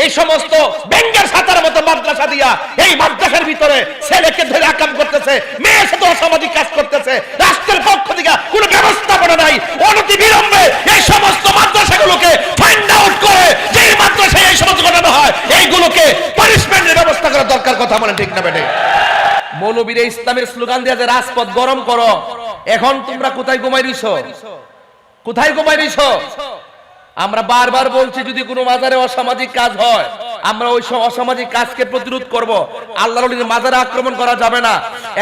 এই সমস্ত বেঙ্গের ছাতার মতো মাদ্রাসা দিয়া এই মাদ্রাসার ভিতরে ছেলেকে ধরে আকাম করতেছে, মেয়ের সাথে অসামাজিক কাজ করতেছে, রাষ্ট্রের পক্ষ থেকে কোনো ব্যবস্থাপনা নাই। অনতি বিলম্বে এই সমস্ত মাদ্রাসাগুলোকে ফাইন্ড আউট করে যেই মাদ্রাসায় এই সমস্ত ঘটনা হয় এইগুলোকে পানিশমেন্টের ব্যবস্থা করা দরকার। কথা বলেন ঠিক না বেটে? মৌলবীরা ইসলামের স্লোগান দিয়ে যে রাজপথ গরম করো, এখন তোমরা কোথায় ঘুমাই দিছো? কোথায় ঘুমাই দিছো? আমরা বারবার বলছি যদি কোনো মাজারে অসামাজিক কাজ হয় আমরা ওই অসামাজিক কাজকে প্রতিরোধ করব। আল্লাহর ওলির মাজারে আক্রমণ করা যাবে না।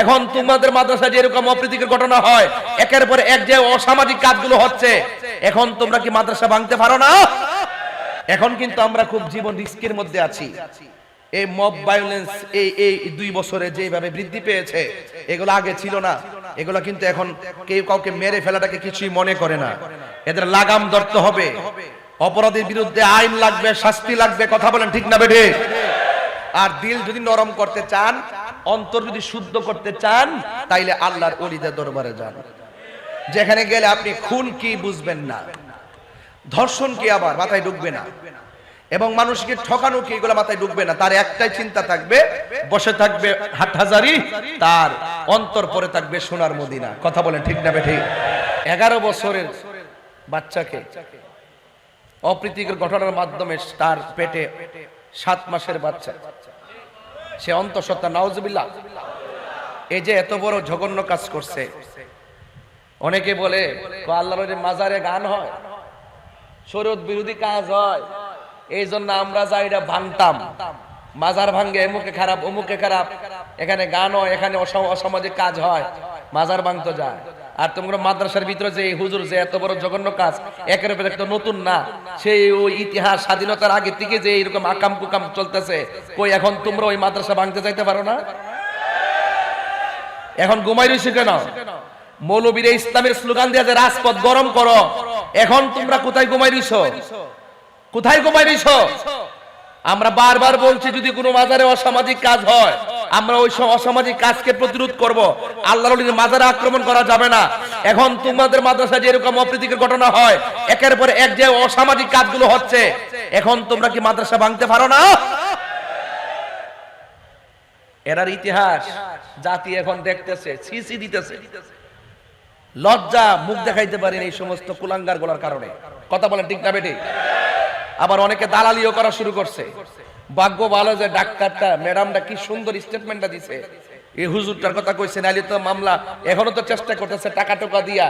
এখন তোমাদের মাদ্রাসায় যেরকম অপ্রীতিকর ঘটনা হয়, একের পর এক যে অসামাজিক কাজগুলো হচ্ছে, এখন তোমরা কি মাদ্রাসা ভাঙতে পারো না? এখন কিন্তু আমরা খুব জীবন রিস্কের মধ্যে আছি। এই মব ভায়োলেন্স এই 2 বছরে যেভাবে বৃদ্ধি পেয়েছে, এগুলো আগে ছিল না। এগুলো কিন্তু এখন কেউ কাউকে মেরে ফেলাটাকে কিছুই মনে করে না। এদের লাগাম ধরতে হবে, অপরাধীর বিরুদ্ধে আইন লাগবে, শাস্তি লাগবে। কথা বলেন ঠিক না বেঠে? আর দিল যদি নরম করতে চান, অন্তর যদি শুদ্ধ করতে চান, তাইলে আল্লাহর ওলিদের দরবারে যান। যেখানে গেলে আপনি খুন কি বুঝবেন না, ধর্ষণ কি আবার মাথায় ঢুকবে না, এবং মানুষকে ঠকানো কি এগুলো মাথায় ঢুকবে না। তার একটাই চিন্তা থাকবে, বসে থাকবে হাটহাজারি, তার অন্তর পরে থাকবে সোনার মদিনা। কথা বলেন ঠিক না বেঠে? 11 বছরের বাচ্চাকে অপ্রীতিকর ঘটনার মাধ্যমে তার পেটে 7 মাসের বাচ্চা, সে অন্তঃসত্ত্বা, নাউজুবিল্লাহ, এই যে এত বড় জঘন্য কাজ করছে। অনেকে বলে আল্লাহর মাজারে গান হয়, শরীয়ত বিরোধী কাজ হয়, এই জন্য আমরা যাই এটা ভাঙতাম। মাজার ভাঙ্গে এমুকে খারাপ অমুকে খারাপ, এখানে গান হয়, এখানে অসামাজিক কাজ হয়, মাজার ভাঙতে যায়। আর তোমরা মাদ্রাসার ভিতরে যে হুজুর যে এত বড় জঘন্য কাজ, একের উপর একটা নতুন না, সেই ওই ইতিহাস স্বাধীনতার আগে থেকে যে এরকম আকাম কুকাম চলতেছে, কই এখন তোমরা ওই মাদ্রাসা ভাঙতে যাইতে পারো না? এখন ঘুমাই রইছো কেন? মৌলবীরা ইসলামের স্লোগান দিয়ে যে রাজপথ গরম করো, এখন তোমরা কোথায় ঘুমাই রইছো? কোথায় ঘুমাই দিছো? আমরা বারবার বলছি যদি কোনো মাজারে অসামাজিক কাজ হয় আমরা ওই অসামাজিক কাজকে প্রতিরোধ করব। আল্লাহর ওলির মাজারে আক্রমণ করা যাবে না। এখন তোমাদের মাদ্রাসায় যেরকম অপ্রীতিকর ঘটনা হয়, একের পর এক যে অসামাজিক কাজগুলো হচ্ছে, এখন তোমরা কি মাদ্রাসা ভাঙতে পারো না? এরার ইতিহাস জাতি এখন দেখতেছে, সিসি দিতেছে, লজ্জা মুখ দেখাইতে পারেন এই সমস্ত কুলাঙ্গার গোলার কারণে। কথা বলেন ঠিক না বেটি? আবার অনেকে দালালিও করা শুরু করছে। ভাগ্য ভালো যে ডাক্তারটা ম্যাডামটা কি সুন্দর স্টেটমেন্টটা দিছে, এই হুজুরটার কথা কইছে, নাইলে তো মামলা এখনো তো চেষ্টা করতেছে টাকা টোকা দিয়া,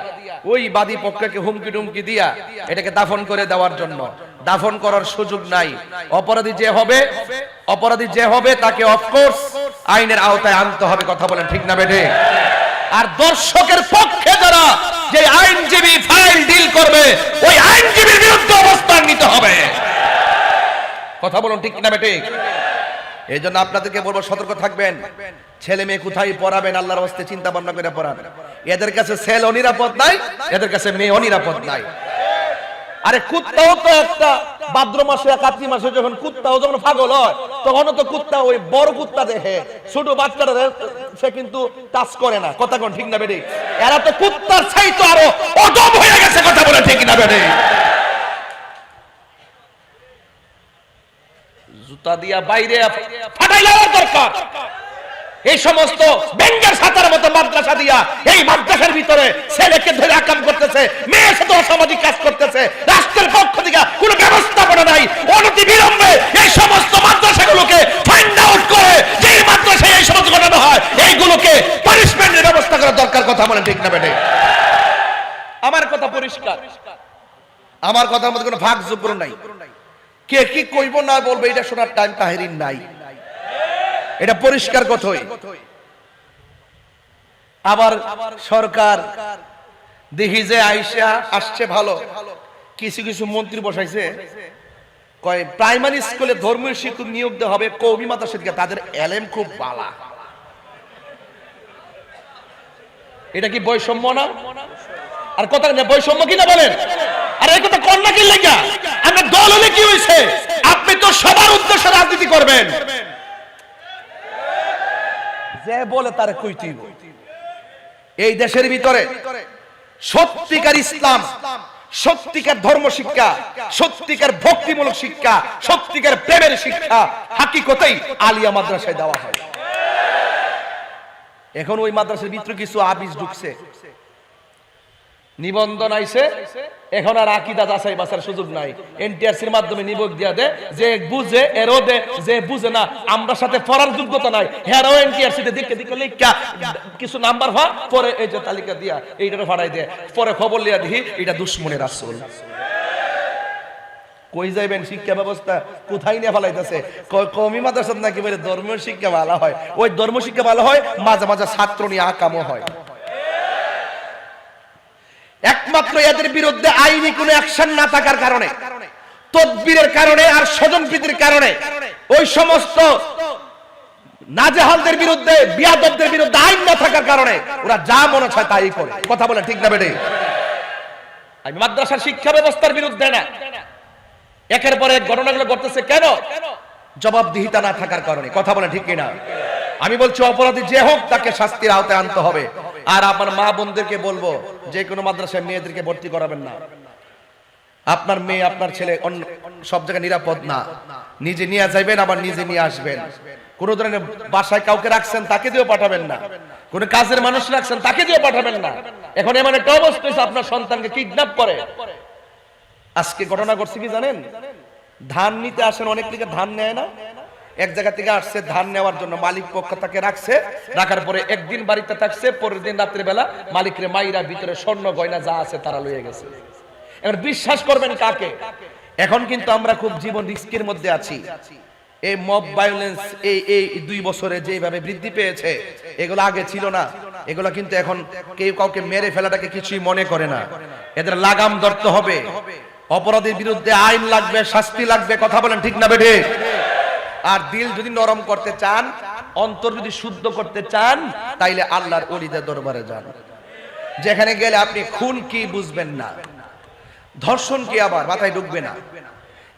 ওই বাদী পক্ষকে হুমকি টুমকি দিয়া এটাকে দাফন করে দেওয়ার জন্য। দাফন করার সুযোগ নাই। অপরাধী যে হবে তাকে অফকোর্স আইনের আওতায় আনতে হবে। কথা বলেন ঠিক না বেঠে? আর দর্শকের পক্ষে যারা যে আইনজীবী ফাইল ডিল করবে, ওই আইনজীবীর বিরুদ্ধে অবস্থান নিতে হবে। কথা বলুন ঠিক না বেটে? এই জন্য আপনাদেরকে বলবো সতর্ক থাকবেন। ছেলে মেয়ে কোথায় পড়াবেন আল্লাহর রাস্তায় চিন্তা ভাবনা করে পড়াবেন। এদের কাছে ছেলে অনিরাপদ নাই, এদের কাছে মেয়ে অনিরাপদ নাই। আরে কুত্তাও তো একটা ভাদ্র মাসে কার্তিক মাসে যখন কুত্তাও যখন পাগল হয়, তখন তো কুত্তা ওই বড় কুত্তা দেখে, ছোট বাচ্চারা সে কিন্তু টাচ করে না। কথা কোন ঠিক না বেটে? এরা তো কুত্তার চাইতে আরো অদম হয়ে গেছে। কথা বলে ঠিক না বেটে? জুতা দিয়া বাইরে ফাটাই দেওয়ার দরকার। এই সমস্ত বেঙ্গের ছাতার মতো মাদ্রাসা দিয়া এই মাদ্রাসার ভিতরে ছেলেকে ধরে আকাম করতেছে, মেয়ের সাথে অসামাজিক কাজ করতেছে, রাষ্ট্রের পক্ষ থেকে কোনো ব্যবস্থাপনা নাই। অনতি বিলম্বে এই সমস্ত মাদ্রাসাগুলোকে ফাইন্ড আউট করে যেই মাদ্রাসায় এই সমস্ত ঘটনা হয় এইগুলোকে পানিশমেন্টের ব্যবস্থা করা দরকার। কথা বলেন ঠিক না বেটে? আমার কথা পরিষ্কার, আমার কথার মধ্যে কোনো ভাগ যোগ্য নাই। কে কি কইব না বলবে এটা শোনার টাইম তাহেরিন নাই, এটা পরিষ্কার কথাই। আবার সরকার দেখি যে আইসা আসছে ভালো, কিছু কিছু মন্ত্রী বসাইছে, কয় প্রাইমারি স্কুলে ধর্মীয় শিক্ষক নিয়োগ দেওয়া হবে কওমি মাদ্রাসা থেকে, তাদের এলেম খুব বালা। এটা কি বৈষম্য না? আর কথা বৈষম্য কিনা বলেন? আর এই কথা কন্যা কি লাগা? আমরা দল হলে কি হয়েছে? আপনি তো সবার উদ্দেশ্যে রাজনীতি করবেন, যে বলে তার কইতেই। এই দেশের ভিতরে সত্যিকার ইসলাম, সত্যিকার ধর্ম শিক্ষা, সত্যিকার ভক্তিমূলক শিক্ষা, সত্যিকার প্রেমের শিক্ষা হাকিকতেই আলিয়া মাদ্রাসায় দেওয়া হয়। এখন ওই মাদ্রাসার ভিতরে কিছু আবিস ঢুকছে, নিবন্ধন আইছে, এখন আর আকীদা যাচাই বাছার সুযোগ নাই। এনটিআরসির মাধ্যমে নিয়োগ দিয়া দে, যে বুঝে এরও দে, যে বুঝে না আমরা সাথে পড়ার যোগ্যতা নাই হেরাও এনটিআরসি তে দেখে দেখে লিখা কিছু নাম্বার হয়, পরে এই যে তালিকা দিয়া এইটারে ফাড়াই দেয়, পরে খবর লিয়া দেখি এটা দুশ্মনের রাসূল। কই যাইবেন? শিক্ষা ব্যবস্থা কোথায় নিয়ে ফেলাইতেছে? কওমি মাদ্রাসা নাকি বলে ধর্মীয় শিক্ষা ভালো হয়, ওই ধর্ম শিক্ষা ভালো হয়, মাঝে মাঝে ছাত্র নিয়ে আকামও হয়। একমাত্র এদের বিরুদ্ধে আইনি কোনো অ্যাকশন না থাকার কারণে, তদবিরের কারণে আর স্বজনপ্রীতির কারণে ওই সমস্ত নাজেহালদের বিরুদ্ধে, বিয়াদবদের বিরুদ্ধে আইন না থাকার কারণে ওরা যা মনে চায় তাই করে। কথা বলে ঠিক না বেটে? আমি মাদ্রাসার শিক্ষা ব্যবস্থার বিরুদ্ধে না, একের পর এক ঘটনাগুলো ঘটতেছে কেন? জবাবদিহিতা না থাকার কারণে। কথা বলে ঠিক কিনা? আমি বলছি অপরাধী যে হোক তাকে শাস্তির আওতায় আনতে হবে। আর আমার মা বোনদেরকে বলবো, যে কোনো মাদ্রাসায় মেয়েদেরকে ভর্তি করাবেন না। আপনার মেয়ে আপনার ছেলে সব জায়গায় নিরাপদ না, নিজে নিয়ে যাইবেন আবার নিজে নিয়ে আসবেন। কোন ধরনের বাসায় কাউকে রাখছেন তাকে দিয়েও পাঠাবেন না, কোন কাজের মানুষ রাখছেন তাকে দিয়েও পাঠাবেন না। এখন এমন একটা অবস্থা হয়েছে আপনার সন্তানকে কিডন্যাপ করে। আজকে ঘটনা ঘটছে কি জানেন? ধান নিতে আসেন, অনেক লিখে ধান নেয় না, এক জায়গা থেকে আসছে ধান নেওয়ার জন্য, মালিক পক্ষ তাকে রাখছে, রাখার পরে একদিন বাড়িতে থাকছে, পরের দিন রাত্রে বেলা মালিকরে মাইরা ভিতরে স্বর্ণ গয়না যা আছে তারা লইয়ে গেছে। এখন বিশ্বাস করবেন কাকে? এখন কিন্তু আমরা খুব জীবন রিস্কের মধ্যে আছি। এই মব ভায়োলেন্স এই 2 বছরে যেভাবে বৃদ্ধি পেয়েছে, এগুলো আগে ছিল না। এগুলো কিন্তু এখন কেউ কাউকে মেরে ফেলাটাকে কিছুই মনে করে না। এদের লাগাম ধরতে হবে, অপরাধীর বিরুদ্ধে আইন লাগবে, শাস্তি লাগবে। কথা বলেন ঠিক না বেঠে? আর দিল যদি নরম করতে চান, অন্তর যদি শুদ্ধ করতে চান, তাইলে আল্লাহর ওলিদের দরবারে যান। যেখানে গেলে আপনি খুন কি বুঝবেন না, ধর্ষণ কি আবার মাথায় ঢুকবে না,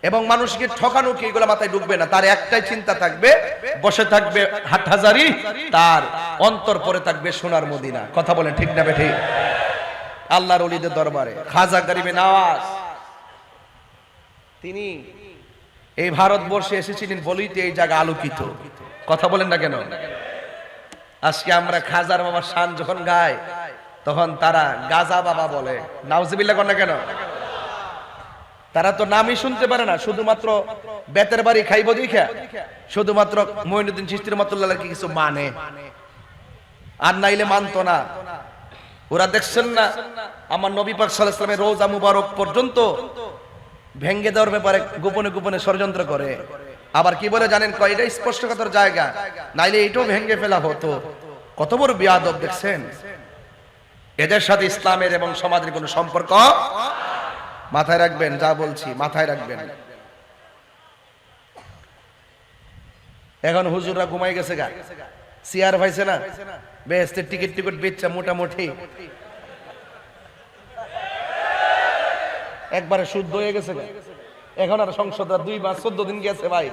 এবং মানুষকে ঠকানো কি এগুলো মাথায় ঢুকবে না। তার একটাই চিন্তা থাকবে, বসে থাকবে হাটহাজারি, তার অন্তর পরে থাকবে সোনার মদিনা। কথা বলেন ঠিক না বেঠি? আল্লাহর ওলিদের দরবারে খাজা গরিবে নওয়াজ, তিনি এই ভারতবর্ষে এসেছিলেন বলেই তো এই জায়গা আলোকিত। কথা বলেন না কেন? আজকে আমরা খাজার বাবার শান যখন গাই, তখন তারা গাজা বাবা বলে। নাউজুবিল্লাহ কর না কেন? তারা তো নামই শুনতে পারে না, শুধুমাত্র বেতের বাড়ি খাইব দেখা, শুধুমাত্র মঈনুদ্দিন চিশতি রাহমাতুল্লাহ কি কিছু মানে, আর নাইলে মানতো না। ওরা দেখছেন না আমার নবী পাক সাল্লাল্লাহু আলাইহি ওয়াসাল্লামের রওজা মুবারক পর্যন্ত ভেঙ্গে দেওয়ার ব্যাপারে গোপনে গোপনে ষড়যন্ত্র করে। আবার কি বলে জানেন? কয় এটা স্পষ্টতার জায়গা, নাইলে এটাও ভেঙ্গে ফেলা হতো। কত বড় বিয়াদব দেখছেন? এদের সাথে ইসলামের এবং সমাজের কোনো সম্পর্ক। মাথায় রাখবেন, যা বলছি মাথায় রাখবেন। এখন হুজুররা ঘুমাই গেছে গা, সিয়ার ভাইছে না, বেহেশতের টিকিট বেচছে মোটামুটি একবারে শুদ্ধ হয়ে গেছে। এখন আর সংসদ 2 মাস 14 দিন গেছে ভাই,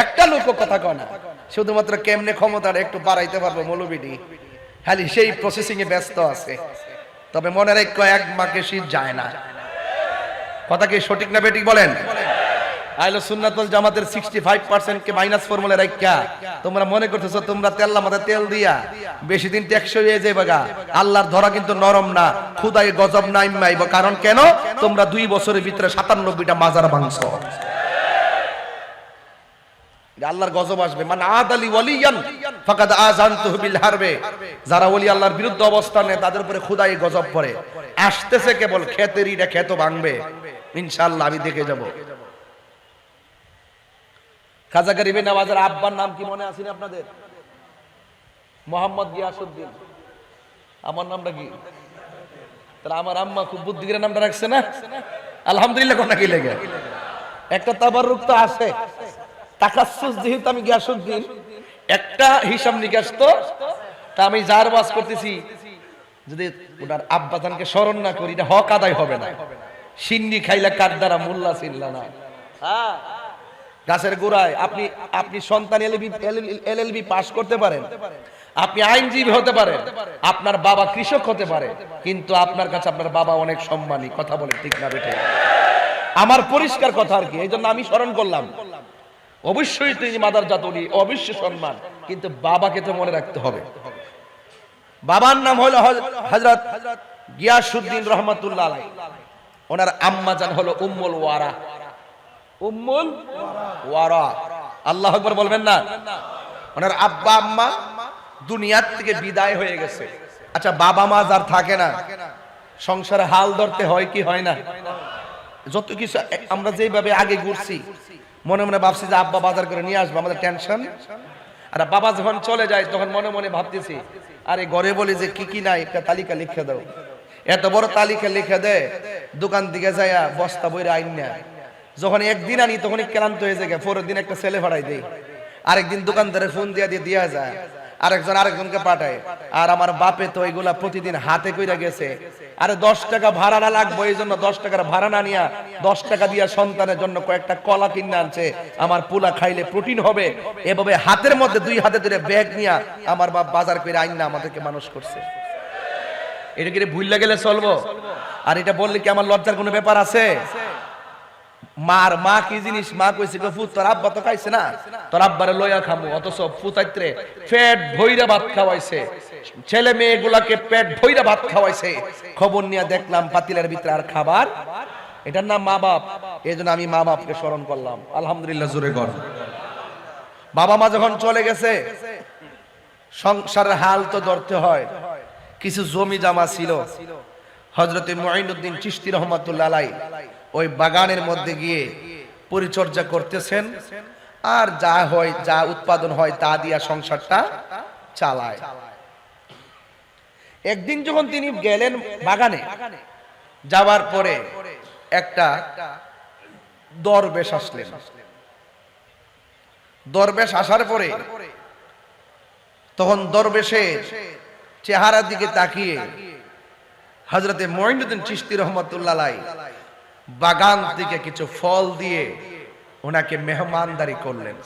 একটা লোক কথা কয় না, শুধুমাত্র কেমনে ক্ষমতাটা একটু বাড়াইতে পারবো মৌলবীটি, খালি সেই প্রসেসিং এ ব্যস্ত আছে। তবে মনে রাখো, 1 মাকে শীত যায় না। কথা কি সঠিক না বেঠিক বলেন? আহলে সুন্নাত ওয়াল জামাতের 65% কে মাইনাস ফর্মুলা রাখা তোমরা মনে করতেছো তোমরা তেল মাথা তেল দিয়া বেশি দিন টেকসই হয়ে যাইবা। আল্লাহর ধরা কিন্তু নরম না, খুদাই গজব না ইমাইব। কারণ কেন? তোমরা 2 বছরের ভিতরে 97টা মাজার ভাঙছো। আল্লাহর গজব আসবে। মান আদালি ওয়ালিয়ান ফাকাদ আযানতুহু বিল হারবে। যারা ওলি আল্লাহর বিরুদ্ধে অবস্থান নেয় তাদের উপরে খুদাই গজব পড়ে। আসতেছে কেবল খেতেরিটা খেত ভাঙবে ইনশাআল্লাহ, আমি দেখে যাব। খাজা গরিবে নওয়াজের আব্বার নাম কি মনে আছে আপনাদের? মোহাম্মদ গিয়াসউদ্দিন। আমার নামটা কি? তাহলে আমার আম্মা খুব বুদ্ধির নামটা রাখছে না? আলহামদুলিল্লাহ। কোন কি লাগে একটা তাবাররুক তো আছে, তাকাসসুস যেহেতু আমি গিয়াসউদ্দিন, একটা হিসাব নিকাশ তো তা আমি যার বাস করতেছি, যদি ওনার আব্বাজানকে স্মরণ না করি এটা হক আদায় হবে না। সিন্নি খাইলা কার দ্বারা মোল্লা চিনলা না। হ্যাঁ, গাছের গোড়ায় আপনি সন্তান এলএলবি পাস করতে পারেন, আপনি আইনজীবী হতে পারেন, আপনার বাবা কৃষক হতে পারে, কিন্তু আপনার কাছে আপনার বাবা অনেক সম্মানী। কথা বলে ঠিক না বেটে? আমার পরিষ্কার কথা আর কি, এই জন্য আমি স্মরণ করলাম। অবশ্যই তিনি মাদার জাতুলি, অবশ্যই সম্মান, কিন্তু বাবাকে তো মনে রাখতে হবে। বাবার নাম হলো হযরত গিয়াসউদ্দিন রহমাতুল্লাহ আলাইহি। ওনার আম্মা জান হলো উম্মুল ওয়ারা। উম্মুল ওয়ারা, আল্লাহু আকবার বলবেন না? ওনার আব্বা আম্মা দুনিয়ার থেকে বিদায় হয়ে গেছে। আচ্ছা, বাবা মা যার থাকে না, সংসারে হাল ধরতে হয় কি হয় না? যত কিছু আমরা যেভাবে আগে ঘুরছি, মনে মনে ভাবছি যে আব্বা বাজার করে নিয়ে আসবো, আমাদের টেনশন। আর বাবা যখন চলে যায় তখন মনে মনে ভাবতেছি, আরে ঘরে বলি যে কি কি নাই একটা তালিকা লিখে দাও। এত বড় তালিকা লিখে দে, দোকান দিকে যাইয়া বস্তা বইরে আইন না। যখন একদিন আনি তখন ক্লান্ত হয়ে যায়, পরের দিন একটা ছেলে ভাড়াই দেই, আরেকদিন দোকানদারে ফোন দিয়া যায়, আরেকজনকে পাঠায়। আর আমার বাপে তো এগুলা প্রতিদিন হাতে কইরা গেছে। আরে 10 টাকা ভাড়া না লাগবে, এই জন্য 10 টাকার ভাড়া না নিয়া 10 টাকা দিয়া সন্তানের জন্য কয়েকটা কলা কিনে আনছে, আমার পোলা খাইলে প্রোটিন হবে। এভাবে হাতের মধ্যে 2 হাতে ধরে ব্যাগ নিয়া আমার বাপ বাজার করে আইন না আমাদেরকে মানুষ করছে। এটা কি ভুললে গেলে চলবো? আর এটা বললে কি আমার লজ্জার কোনো ব্যাপার আছে? মা কি জিনিস? মা কইছে ফুত তোর আব্বা তো খাইছে না, তোর আব্বারে লইয়া খামু। অথচ ফুতাইত্রে পেট ভইরা ভাত খাওয়াইছে, ছেলে মেয়েগুলাকে পেট ভইরা ভাত খাওয়াইছে। খবর নিয়ে দেখলাম পাতিলের ভিতরে আর খাবার। এটার নাম মা বাপ। এই জন্য আমি মা বাপকে স্মরণ করলাম। আলহামদুলিল্লাহ, জোরে কর। বাবা মা যখন চলে গেছে, সংসারের হাল তো ধরতে হয়। কিছু জমি জামা ছিল, হযরতে মুঈনুদ্দিন চিশতি রহমাতুল্লাহ আলাইহি ওই বাগানের মধ্যে গিয়ে পরিচর্যা করতেছেন, আর যা হয়, যা উৎপাদন হয় তা দিয়া সংসারটা চালায়। একদিন যখন তিনি গেলেন বাগানে, যাওয়ার পরে একটা দরবেশ আসলেন। দরবেশ আসার পরে তখন দরবেশের চেহারার দিকে তাকিয়ে হযরতে মুঈনুদ্দিন চিশতি রহমাতুল্লাহ আলাইহি বাগান থেকে কিছু ফল দিয়ে ওনাকে মেহমানদারি করলেন।